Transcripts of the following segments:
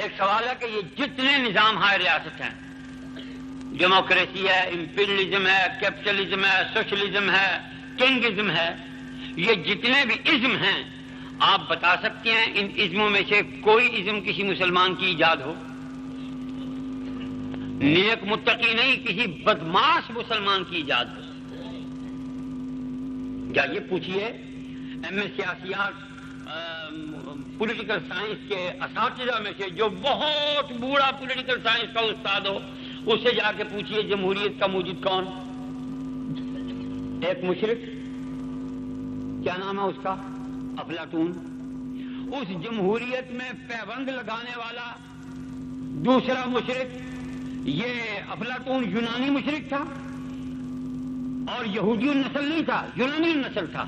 ایک سوال ہے کہ یہ جتنے نظام ہائے ریاست ہیں، ڈیموکریسی ہے، امپیریلزم ہے، کیپٹلزم ہے، سوشلزم ہے، کنگزم ہے، یہ جتنے بھی ازم ہیں، آپ بتا سکتے ہیں ان ازموں میں سے کوئی ازم کسی مسلمان کی ایجاد ہو؟ نیک متقی نہیں، کسی بدماش مسلمان کی ایجاد ہو؟ کیا یہ پوچھیے ایم اے سیاسیات پولیٹیکل سائنس کے اساتذہ میں سے جو بہت بوڑھا پولیٹیکل سائنس کا استاد ہو، اس سے جا کے پوچھیے جمہوریت کا موجد کون؟ ایک مشرک، کیا نام ہے اس کا؟ افلاطون۔ اس جمہوریت میں پیوند لگانے والا دوسرا مشرک، یہ افلاطون یونانی مشرک تھا اور یہودی النسل نہیں تھا، یونانی النسل تھا،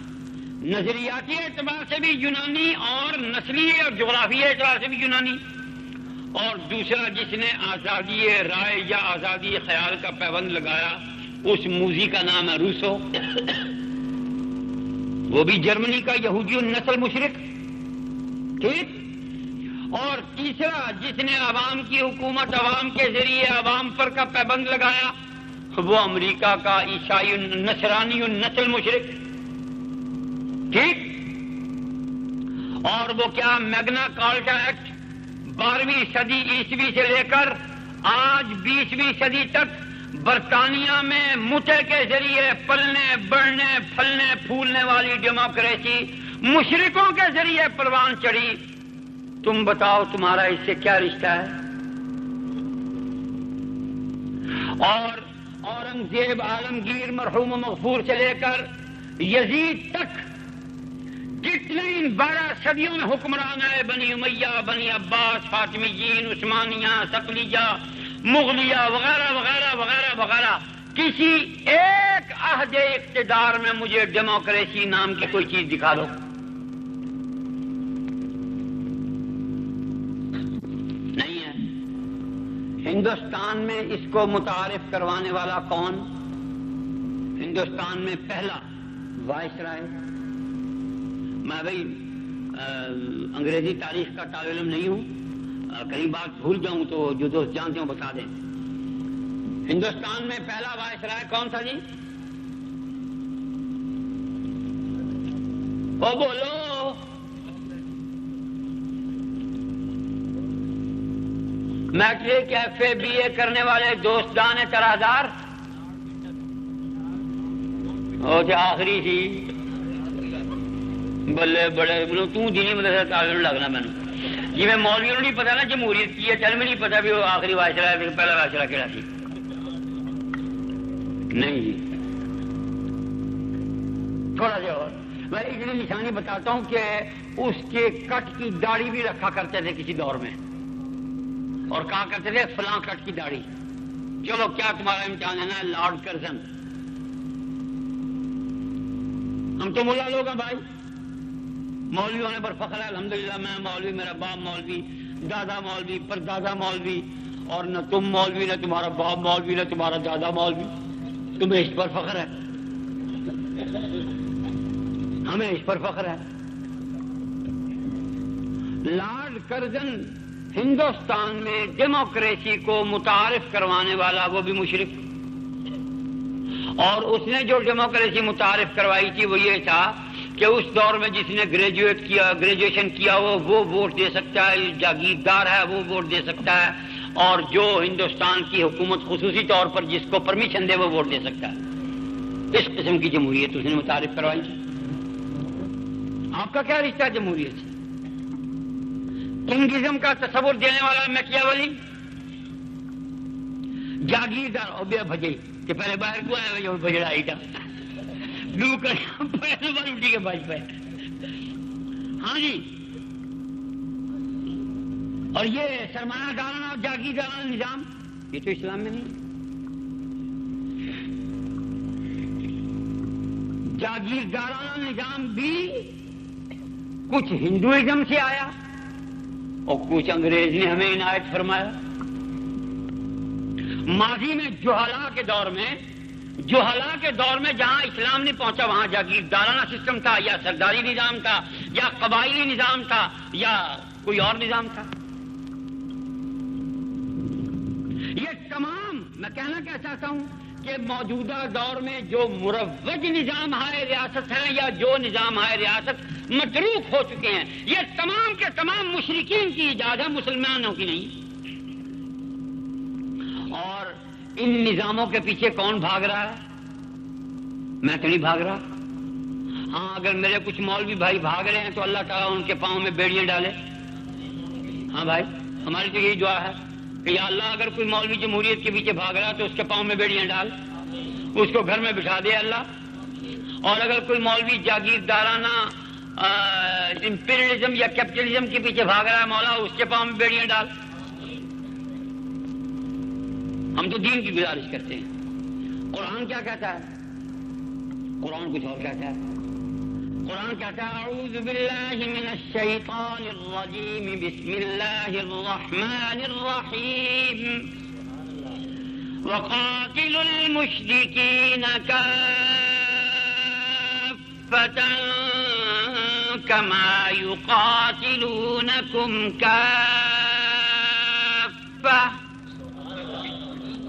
نظریاتی اعتبار سے بھی یونانی اور نسلی اور جغرافیائی اعتبار سے بھی یونانی۔ اور دوسرا جس نے آزادی رائے یا آزادی خیال کا پیوند لگایا، اس موذی کا نام ہے روسو، وہ بھی جرمنی کا یہودی النسل مشرک، ٹھیک۔ اور تیسرا جس نے عوام کی حکومت عوام کے ذریعے عوام پر کا پیبند لگایا، وہ امریکہ کا عیسائی نصرانی النسل مشرک، ٹھیک۔ اور وہ کیا میگنا کارٹا ایکٹ 12ویں صدی عیسوی سے لے کر آج 20ویں صدی تک برطانیہ میں متع کے ذریعے پلنے بڑھنے پھلنے پھولنے والی ڈیموکریسی مشرکوں کے ذریعے پروان چڑھی۔ تم بتاؤ تمہارا اس سے کیا رشتہ ہے؟ اور اورنگزیب عالمگیر مرحوم و مغفور سے لے کر یزید تک جتنے ان 12 صدیوں میں حکمران آئے، بنی امیہ، بنی عباس، فاطمیین، عثمانیہ، صقلیہ، مغلیہ وغیرہ وغیرہ وغیرہ وغیرہ، کسی ایک عہد اقتدار میں مجھے ڈیموکریسی نام کی کوئی چیز دکھا دو۔ نہیں ہے۔ ہندوستان میں اس کو متعارف کروانے والا کون؟ ہندوستان میں پہلا وائس رائے۔ میں بھائی انگریزی تاریخ کا طالب علم نہیں ہوں، کہیں بات بھول جاؤں تو جو دوست جانتے ہوں بتا دیں۔ ہندوستان میں پہلا وائس رائے کون تھا جی؟ او بولو۔ میٹرک ایف اے بی اے کرنے والے دوستان ترازار، او جو آخری تھی بلے بڑے بولو تو دینی مدرسہ طالب لگنا میں جی میں مولوی نہیں پتا نا جمہوریت کی ہے، چل میں نہیں پتا بھی وہ آخری وائسرا ہے پہلا وائسرا کہڑا تھی؟ نہیں جی۔ تھوڑا سا اور میں اتنی نشانی بتاتا ہوں کہ اس کے کٹ کی داڑھی بھی رکھا کرتے تھے کسی دور میں، اور کہا کرتے تھے فلاں کٹ کی داڑھی۔ چلو کیا تمہارا امتحان ہے نا لارڈ کرزن؟ ہم تو ملا لوگ ہیں بھائی، مولوی ہونے پر فخر ہے الحمدللہ، میں مولوی، میرا باپ مولوی، دادا مولوی، پردادا مولوی، اور نہ تم مولوی، نہ تمہارا باپ مولوی، نہ تمہارا دادا مولوی، تمہیں اس پر فخر ہے، ہمیں اس پر فخر ہے۔ لارڈ کرزن ہندوستان میں ڈیموکریسی کو متعارف کروانے والا وہ بھی مشرک، اور اس نے جو ڈیموکریسی متعارف کروائی تھی وہ یہ تھا کہ اس دور میں جس نے گریجویشن کیا وہ ووٹ دے سکتا ہے، جاگیردار ہے وہ ووٹ دے سکتا ہے، اور جو ہندوستان کی حکومت خصوصی طور پر جس کو پرمیشن دے وہ ووٹ دے سکتا ہے۔ اس قسم کی جمہوریت اس نے متعارف کروائی تھی۔ آپ کا کیا رشتہ ہے جمہوریت سے؟ کنگزم کا تصور دینے والا میکیاولی، جاگیردار اور بے بھجے کہ پہلے باہر کو آیا جو بجڑا ہی تھا لو کر پہلے بار اٹھی کے باج پہ۔ ہاں جی، اور یہ سرمایہ دارانہ اور جاگیردارانہ نظام یہ تو اسلام میں نہیں۔ جاگیردارانہ نظام بھی کچھ ہندوازم سے آیا اور کچھ انگریز نے ہمیں عنایت فرمایا۔ ماضی میں جوہلا کے دور میں جہاں اسلام نہیں پہنچا وہاں جاگیردارانہ سسٹم تھا، یا سرداری نظام تھا، یا قبائلی نظام تھا، یا کوئی اور نظام تھا۔ میں کہنا کیا چاہتا ہوں کہ موجودہ دور میں جو مروج نظام ہائے ریاست ہیں یا جو نظام ہائے ریاست متروک ہو چکے ہیں، یہ تمام کے تمام مشرکین کی ایجاد ہے، مسلمانوں کی نہیں۔ اور ان نظاموں کے پیچھے کون بھاگ رہا ہے؟ میں تو نہیں بھاگ رہا۔ ہاں، اگر میرے کچھ مولوی بھائی بھاگ رہے ہیں تو اللہ تعالیٰ ان کے پاؤں میں بیڑیاں ڈالے۔ ہاں بھائی، ہماری تو یہی دعا ہے کہ یا اللہ اگر کوئی مولوی جمہوریت کے پیچھے بھاگ رہا ہے تو اس کے پاؤں میں بیڑیاں ڈال، اس کو گھر میں بٹھا دے اللہ۔ اور اگر کوئی مولوی جاگیردارانہ امپیریلزم یا کیپٹلزم کے پیچھے بھاگ رہا ہے، مولا اس کے پاؤں میں بیڑیاں ڈال۔ ہم تو دین کی گزارش کرتے ہیں۔ قرآن کیا کہتا ہے؟ قرآن کچھ اور کہتا ہے۔ قرآن کہتا ہے اعوذ باللہ من الشیطان الرجیم بسم اللہ الرحمن الرحیم وقاتلوا المشرکین کافۃ کما یقاتلونکم کافۃ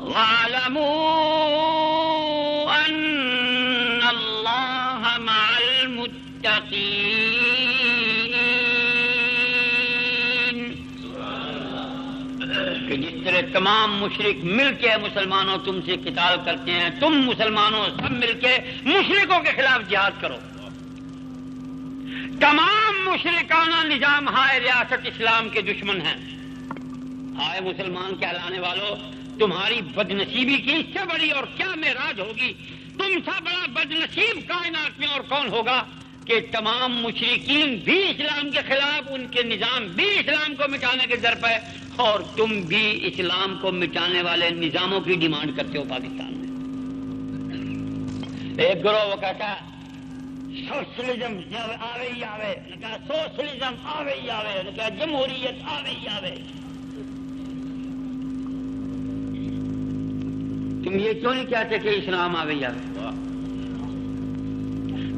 وَاعْلَمُوا أَنَّ اللَّهَ مَعَ الْمُتَّقِينَ۔ کہ جس طرح تمام مشرک مل کے مسلمانوں تم سے قتال کرتے ہیں، تم مسلمانوں سب مل کے مشرکوں کے خلاف جہاد کرو۔ تمام مشرکانہ نظام ہائے ریاست اسلام کے دشمن ہیں۔ ہائے مسلمان کہلانے والوں، تمہاری بدنصیبی کی اس سے بڑی اور کیا معراج ہوگی؟ تم سا بڑا بدنصیب کائنات میں اور کون ہوگا کہ تمام مشرکین بھی اسلام کے خلاف، ان کے نظام بھی اسلام کو مٹانے کے در پہ، اور تم بھی اسلام کو مٹانے والے نظاموں کی ڈیمانڈ کرتے ہو پاکستان میں۔ ایک گروہ وہ کہتا سوشلزم آوے ہی آوے، کہا سوشلزم آوے ہی آوے، کہا جمہوریت آوے ہی آوے۔ تم یہ کیوں نہیں کہتے کہ اسلام آ گئی آگے؟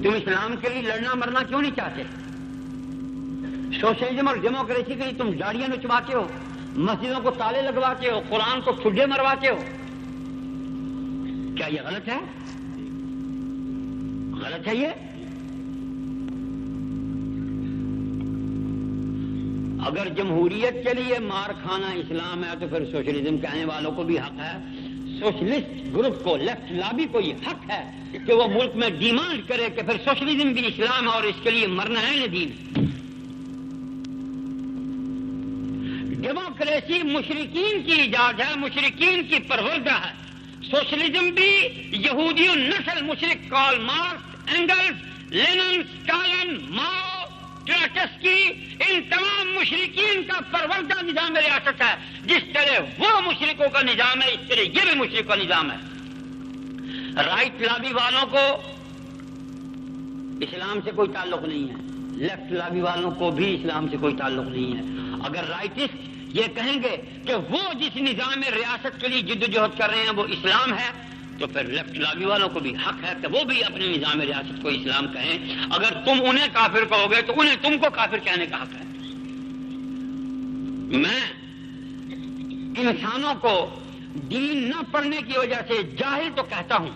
تم اسلام کے لیے لڑنا مرنا کیوں نہیں چاہتے؟ سوشلزم اور ڈیموکریسی کے لیے تم گاڑیاں نچواتے ہو، مسجدوں کو تالے لگواتے ہو، قرآن کو ٹھڈے مرواتے ہو۔ کیا یہ غلط ہے؟ غلط ہے یہ؟ اگر جمہوریت کے لیے مار کھانا اسلام ہے تو پھر سوشلزم کہنے والوں کو بھی حق ہے، سوشلسٹ گروپ کو، لیفٹ لابی کو یہ حق ہے کہ وہ ملک میں ڈیمانڈ کرے کہ پھر سوشلزم بھی اسلام ہے اور اس کے لیے مرنا ہے دین۔ ڈیموکریسی مشرکین کی ایجاد ہے، مشرکین کی پروردہ ہے۔ سوشلزم بھی یہودی نسل مشرک Karl Marx, Engels, Lenin, Stalin, Mao, Trotsky, ان تمام مشرکین کا پروردہ نظام ریاست ہے۔ جس طرح وہ مشرکوں کا نظام ہے، اس طرح یہ بھی مشرک کا نظام ہے۔ رائٹ لابی والوں کو اسلام سے کوئی تعلق نہیں ہے، لیفٹ لابی والوں کو بھی اسلام سے کوئی تعلق نہیں ہے۔ اگر رائٹسٹ یہ کہیں گے کہ وہ جس نظام ریاست کے لیے جدوجہد کر رہے ہیں وہ اسلام ہے، تو پھر لیفٹ لابی والوں کو بھی حق ہے کہ وہ بھی اپنے نظام ریاست کو اسلام کہیں۔ اگر تم انہیں کافر کہو گے تو انہیں تم کو کافر کہنے کا حق ہے۔ میں انسانوں کو دین نہ پڑھنے کی وجہ سے جاہل تو کہتا ہوں،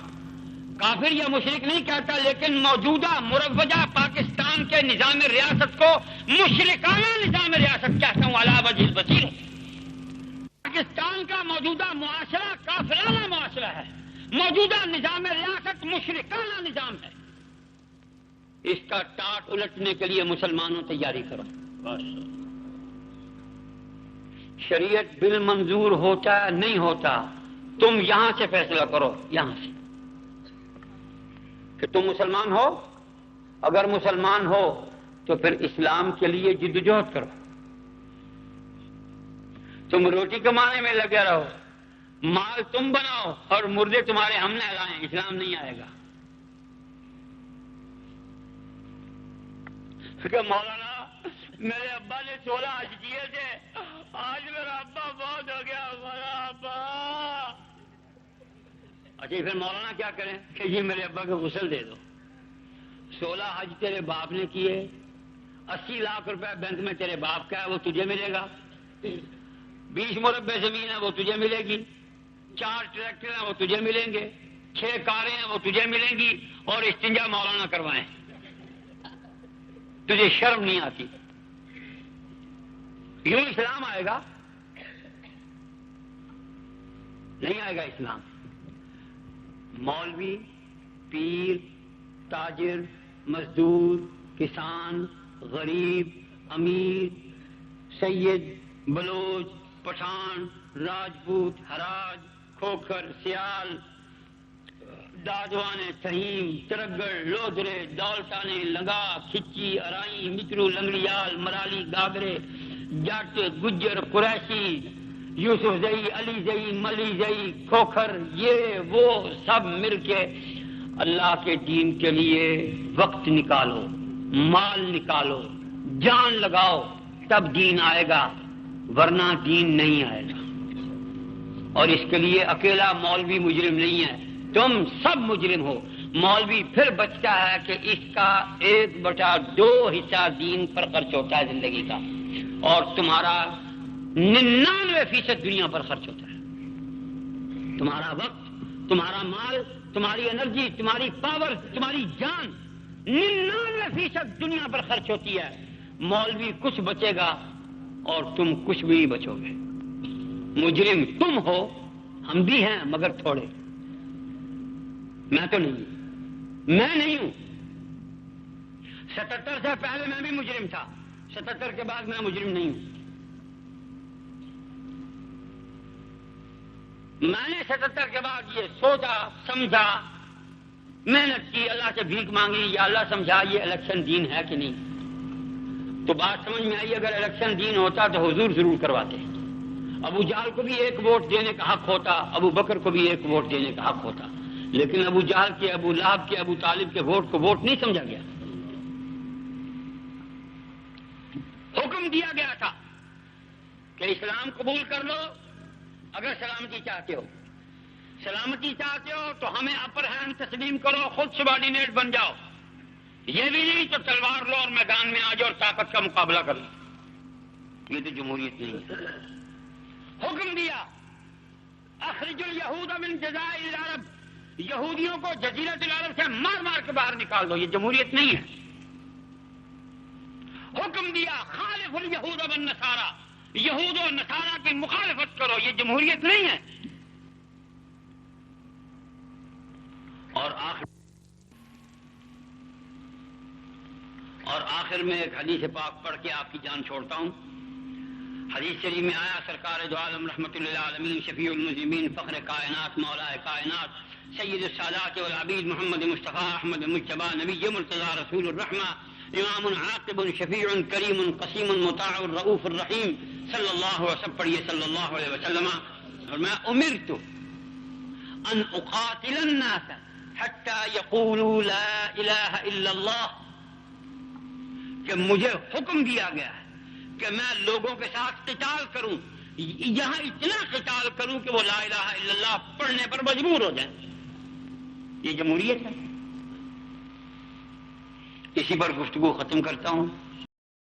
کافر یا مشرک نہیں کہتا، لیکن موجودہ مروجہ پاکستان کے نظام ریاست کو مشرکانہ نظام ریاست کہتا ہوں علی وجہ البصیرہ۔ پاکستان کا موجودہ معاشرہ کافرانہ معاشرہ ہے، موجودہ نظام ریاست مشرکانہ نظام ہے۔ اس کا ٹاٹ الٹنے کے لیے مسلمانوں تیاری کرو۔ بس شریعت بل منظور ہوتا نہیں ہوتا، تم یہاں سے فیصلہ کرو، یہاں سے کہ تم مسلمان ہو۔ اگر مسلمان ہو تو پھر اسلام کے لیے جدوجہد کرو۔ تم روٹی کمانے میں لگے رہو، مال تم بناؤ اور مردے تمہارے ہم نہ لائیں، اسلام نہیں آئے گا۔ کہ مولانا میرے ابا نے 16 حج کیے تھے، آج میرا ابا بہت ہو گیا، میرا ابا۔ اچھا پھر مولانا کیا کریں کہ یہ میرے ابا کو غسل دے دو۔ 16 حج تیرے باپ نے کیے، 80 لاکھ روپے بینک میں تیرے باپ کا ہے، وہ تجھے ملے گا۔ 20 مربع زمین ہے وہ تجھے ملے گی۔ 4 ٹریکٹر ہیں وہ تجھے ملیں گے، 6 کاریں ہیں وہ تجھے ملیں گی، اور استنجا مولانا کروائیں، تجھے شرم نہیں آتی؟ یوں اسلام آئے گا؟ نہیں آئے گا اسلام۔ مولوی، پیر، تاجر، مزدور، کسان، غریب، امیر، سید، بلوچ، پٹھان، راجپوت، حراج، کھوکھر، سیال، دادوانے، تہیم، ترگڑ، لودرے، دولتانے، لنگا، کھچی، ارائی، مچرو، لنگڑیال، مرالی، گاگرے، جٹ، گجر، قریشی، یوسف زئی، علی زئی، ملی زئی، کھوکھر، یہ وہ سب مل کے اللہ کے دین کے لیے وقت نکالو، مال نکالو، جان لگاؤ، تب دین آئے گا، ورنہ دین نہیں آئے گا۔ اور اس کے لیے اکیلا مولوی مجرم نہیں ہے، تم سب مجرم ہو۔ مولوی پھر بچتا ہے کہ اس کا 1/2 حصہ دین پر خرچ ہوتا ہے زندگی کا، اور تمہارا 99% دنیا پر خرچ ہوتا ہے۔ تمہارا وقت، تمہارا مال، تمہاری انرجی، تمہاری پاور، تمہاری جان 99% دنیا پر خرچ ہوتی ہے۔ مولوی کچھ بچے گا اور تم کچھ بھی نہیں بچو گے۔ مجرم تم ہو، ہم بھی ہیں مگر تھوڑے، میں تو نہیں ہوں، میں نہیں ہوں۔ 77 سے پہلے میں بھی مجرم تھا، 77 کے بعد میں مجرم نہیں ہوں۔ میں نے 77 کے بعد یہ سوچا، سمجھا، محنت کی، اللہ سے بھیک مانگی، یا اللہ سمجھا یہ الیکشن دین ہے کہ نہیں۔ تو بات سمجھ میں آئی، اگر الیکشن دین ہوتا تو حضور ضرور کرواتے۔ ابو جہل کو بھی 1 ووٹ دینے کا حق ہوتا، ابو بکر کو بھی 1 ووٹ دینے کا حق ہوتا، لیکن ابو جہل کے، ابو لہب کے، ابو طالب کے ووٹ کو ووٹ نہیں سمجھا گیا۔ حکم دیا گیا تھا کہ اسلام قبول کر لو اگر سلامتی چاہتے ہو، سلامتی چاہتے ہو تو ہمیں اپر ہینڈ تسلیم کرو، خود سبارڈینیٹ بن جاؤ، یہ بھی نہیں تو تلوار لو اور میدان میں آ جاؤ اور طاقت کا مقابلہ کر لو۔ یہ تو جمہوریت نہیں ہے۔ حکم دیا اخرج الیہود من جزائر العرب، یہودیوں کو جزیرۃ العرب سے مار مار کے باہر نکال دو، یہ جمہوریت نہیں ہے۔ حکم دیا خالف الیہود والنصارى، یہود و نصارہ کی مخالفت کرو، یہ جمہوریت نہیں ہے۔ اور آخر میں ایک حدیث پاک پڑھ کے آپ کی جان چھوڑتا ہوں۔ حدیث شریف میں آیا، سرکار دو عالم رحمت للعالمین، شفیع المذنبین، فخر کائنات، مولا کائنات، سید السادات والعبید، محمد مصطفیٰ احمد مجتبیٰ، نبی مرتضیٰ، رسول الرحمہ، امام عاقب، شفیع کریم، قسیم، مطاع، الرؤوف الرحیم، صلی اللہ وسلم، پڑھیے صلی اللہ علیہ وسلم۔ اور میں امرت ان اقاتل الناس حتی یقولوا لا الہ الا اللہ، کہ مجھے حکم دیا گیا ہے کہ میں لوگوں کے ساتھ قتال کروں، یہاں اتنا قتال کروں کہ وہ لا الہ الا اللہ پڑھنے پر مجبور ہو جائیں۔ یہ جمہوریت ہے۔ اسی پر گفتگو ختم کرتا ہوں۔